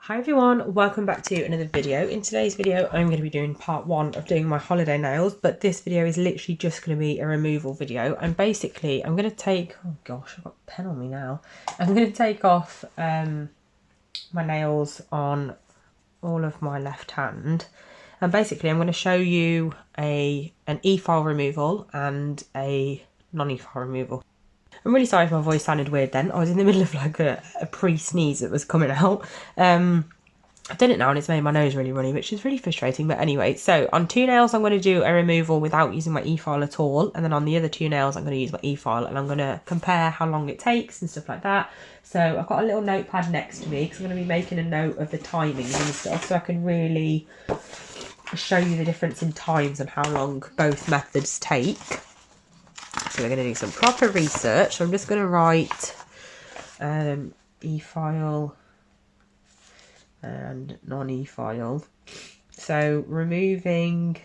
Hi everyone, welcome back to another video. In today's video I'm going to be doing part one of doing my holiday nails, but this video is literally just going to be a removal video. And basically I'm going to take, oh gosh, I've got a pen on me now. I'm going to take off my nails on all of my left hand, and basically I'm going to show you an e-file removal and a non-e-file removal. I'm really sorry if my voice sounded weird then. I was in the middle of like a pre-sneeze that was coming out. I've done it now and it's made my nose really runny, which is really frustrating. But anyway, so on two nails I'm going to do a removal without using my e-file at all. And then on the other two nails I'm going to use my e-file, and I'm going to compare how long it takes and stuff like that. So I've got a little notepad next to me because I'm going to be making a note of the timings and stuff, so I can really show you the difference in times and how long both methods take. So we're going to do some proper research. So I'm just going to write e-file and non-e-file. So removing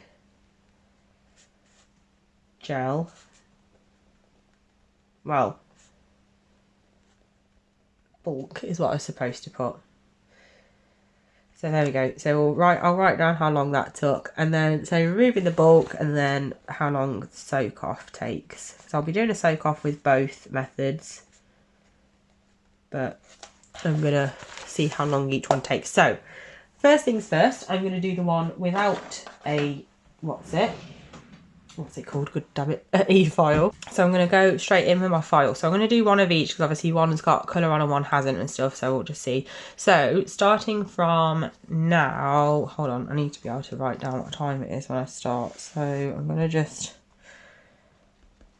gel, well, bulk is what I was supposed to put. So there we go. So I'll write down how long that took, and then so removing the bulk, and then how long the soak off takes. So I'll be doing a soak off with both methods, but I'm gonna see how long each one takes. So first things first, I'm gonna do the one without a what's it called, good damn it, e-file. So I'm going to go straight in with my file. So I'm going to do one of each because obviously one's got colour on and one hasn't and stuff, so we'll just see. So starting from now, hold on, I need to be able to write down what time it is when I start. So I'm going to just,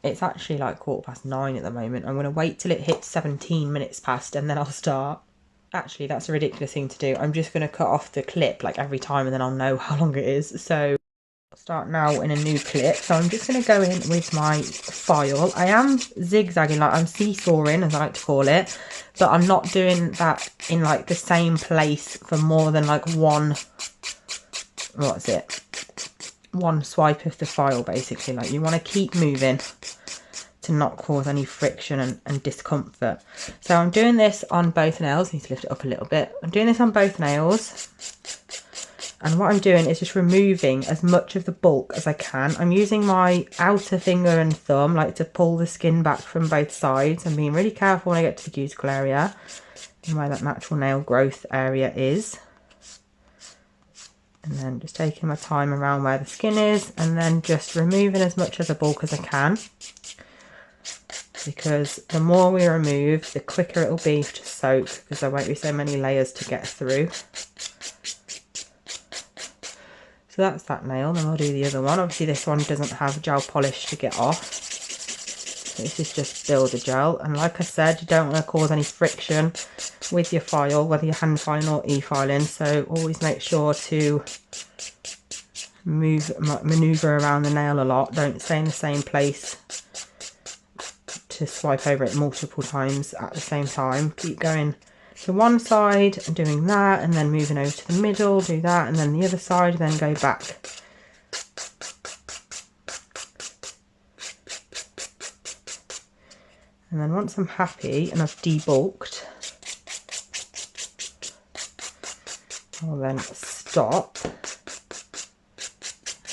it's actually like 9:15 at the moment. I'm going to wait till it hits 17 minutes past and then I'll start. Actually, that's a ridiculous thing to do. I'm just going to cut off the clip like every time and then I'll know how long it is. So start now in a new clip. So I'm just going to go in with my file. I am zigzagging, like I'm seesawing as I like to call it, but I'm not doing that in like the same place for more than like one swipe of the file. Basically, like you want to keep moving to not cause any friction and discomfort. So I'm doing this on both nails. I need to lift it up a little bit. I'm doing this on both nails. And what I'm doing is just removing as much of the bulk as I can. I'm using my outer finger and thumb like to pull the skin back from both sides. I'm being really careful when I get to the cuticle area and where that natural nail growth area is. And then just taking my time around where the skin is and then just removing as much of the bulk as I can. Because the more we remove, the quicker it'll be to soak, because there won't be so many layers to get through. So that's that nail, then I'll do the other one. Obviously this one doesn't have gel polish to get off. So this is just builder gel. And like I said, you don't want to cause any friction with your file, whether you're hand filing or e-filing. So always make sure to manoeuvre around the nail a lot. Don't stay in the same place to swipe over it multiple times at the same time. Keep going to one side and doing that, and then moving over to the middle, do that, and then the other side, then go back. And then once I'm happy and I've debulked, I'll then stop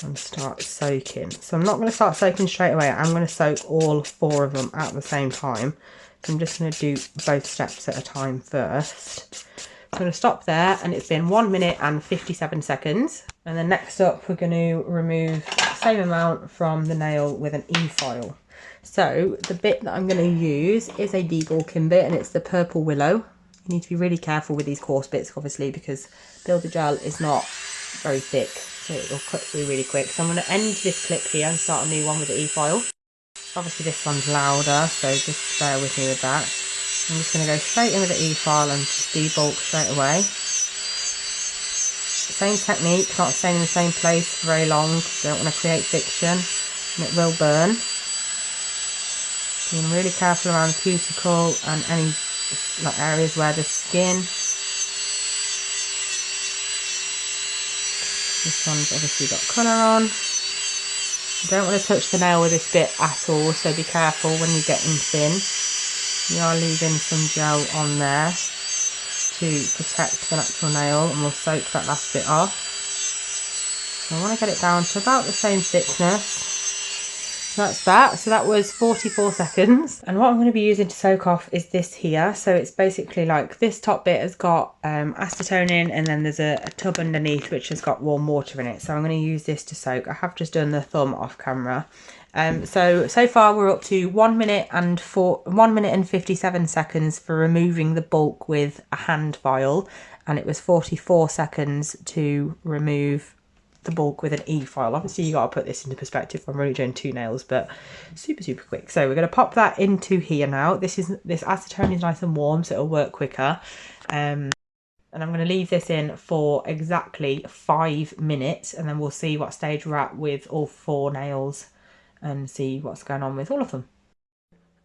and start soaking. So I'm not going to start soaking straight away. I'm going to soak all four of them at the same time. So I'm just going to do both steps at a time first. I'm going to stop there, and it's been 1 minute and 57 seconds. And then next up, we're going to remove the same amount from the nail with an e-file. So the bit that I'm going to use is a debulking bit, and it's the purple willow. You need to be really careful with these coarse bits, obviously, because builder gel is not very thick, so it will cut through really quick. So I'm going to end this clip here and start a new one with the e-file. Obviously this one's louder, so just bear with me with that. I'm just going to go straight in with the e-file and just debulk straight away. Same technique, not staying in the same place for very long. Don't want to create friction, and it will burn. Being really careful around the cuticle and any like areas where the skin. This one's obviously got colour on. You don't want to touch the nail with this bit at all, so be careful when you're getting thin. You are leaving some gel on there. to protect the natural nail, and we'll soak that last bit off. So I want to get it down to about the same thickness. That's that. So that was 44 seconds. And what I'm going to be using to soak off is this here. So it's basically like this top bit has got acetone in, and then there's a tub underneath which has got warm water in it. So I'm going to use this to soak. I have just done the thumb off camera. So far we're up to 1 minute and 57 seconds for removing the bulk with a hand file, and it was 44 seconds to remove the bulk with an e-file. Obviously you got to put this into perspective. I'm only doing 2 nails, but super quick. So we're going to pop that into here now. This acetone is nice and warm, so it'll work quicker. And I'm going to leave this in for exactly 5 minutes, and then we'll see what stage we're at with all 4 nails and see what's going on with all of them.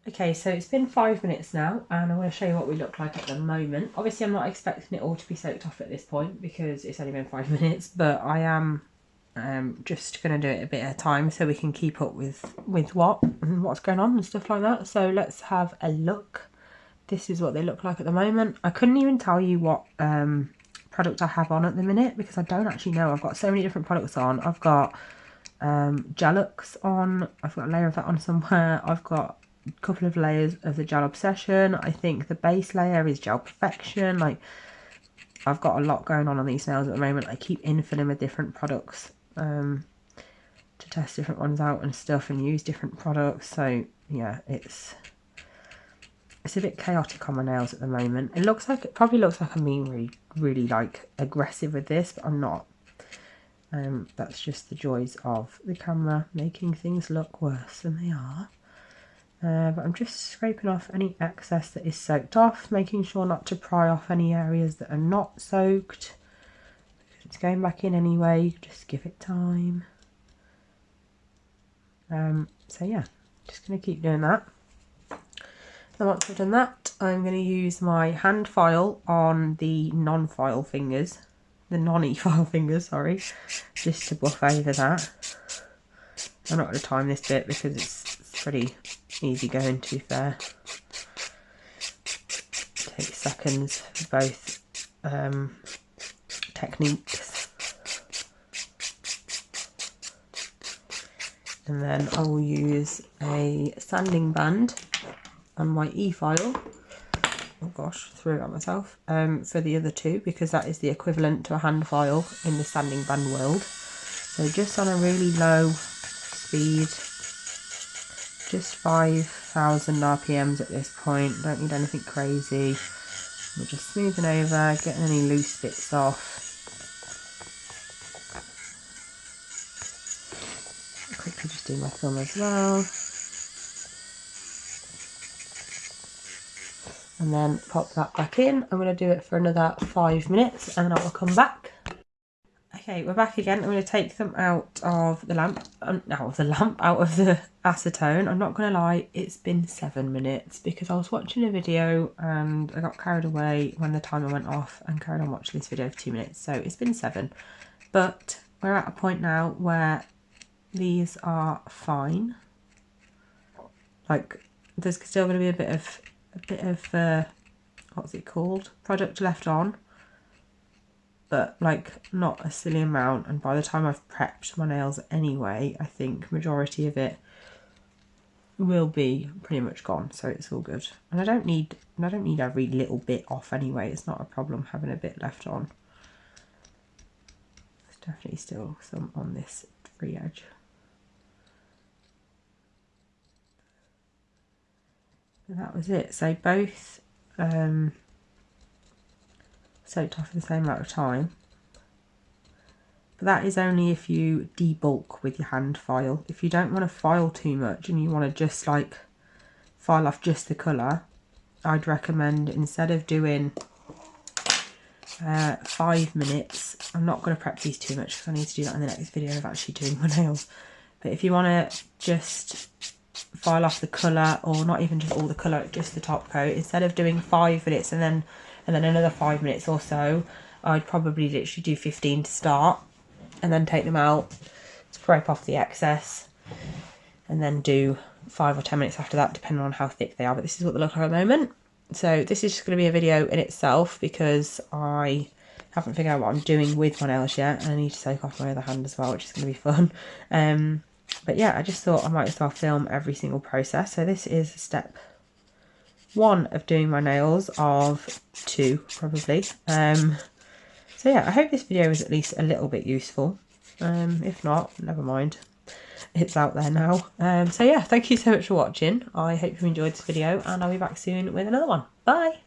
Okay, so it's been 5 minutes now, and I'm going to show you what we look like at the moment. Obviously I'm not expecting it all to be soaked off at this point because it's only been 5 minutes, but I am just going to do it a bit at a time so we can keep up with what's going on and stuff like that. So let's have a look. This is what they look like at the moment. I couldn't even tell you what product I have on at the minute because I don't actually know. I've got so many different products on. I've got Gelux on. I've got a layer of that on somewhere. I've got a couple of layers of the Gel Obsession. I think the base layer is Gel Perfection. Like, I've got a lot going on these nails at the moment. I keep infilling with different products to test different ones out and stuff, and use different products. So yeah, it's a bit chaotic on my nails at the moment. It probably looks like I'm being really like aggressive with this, but I'm not. That's just the joys of the camera, making things look worse than they are. But I'm just scraping off any excess that is soaked off, making sure not to pry off any areas that are not soaked. It's going back in anyway, just give it time. So yeah, just going to keep doing that. And once I've done that, I'm going to use my hand file on the non-file fingers. The non-e-file fingers, sorry, just to buff over that. I'm not going to time this bit because it's pretty easy going, to be fair. Takes seconds for both techniques. And then I will use a sanding band on my e-file. Oh gosh, threw it at myself. For the other two, because that is the equivalent to a hand file in the sanding band world. So just on a really low speed, just 5,000 RPMs at this point. Don't need anything crazy. We're just smoothing over, getting any loose bits off. Quickly just do my thumb as well. And then pop that back in. I'm going to do it for another 5 minutes and then I will come back. Okay, we're back again. I'm going to take them out of the lamp, out of the acetone. I'm not going to lie, it's been 7 minutes because I was watching a video and I got carried away when the timer went off and carried on watching this video for 2 minutes. So it's been 7, but we're at a point now where these are fine. Like, there's still going to be a bit of what's it called, product left on, but like not a silly amount, and by the time I've prepped my nails anyway, I think majority of it will be pretty much gone, so it's all good. And I don't need every little bit off anyway. It's not a problem having a bit left on. There's definitely still some on this free edge. And that was it. So both soaked off in the same amount of time. But that is only if you debulk with your hand file. If you don't want to file too much and you want to just like file off just the colour, I'd recommend, instead of doing 5 minutes, I'm not going to prep these too much because I need to do that in the next video of actually doing my nails. But if you want to just file off the colour, or not even just all the colour, just the top coat, instead of doing 5 minutes and then another 5 minutes or so, I'd probably literally do 15 to start and then take them out, scrape off the excess, and then do 5 or 10 minutes after that, depending on how thick they are. But this is what they look like at the moment. So this is just going to be a video in itself because I haven't figured out what I'm doing with my nails yet, and I need to soak off my other hand as well, which is going to be fun. But yeah, I just thought I might as well film every single process. So this is step 1 of doing my nails, of 2 probably. So yeah, I hope this video was at least a little bit useful. If not, never mind. It's out there now. So yeah, thank you so much for watching. I hope you enjoyed this video, and I'll be back soon with another one. Bye!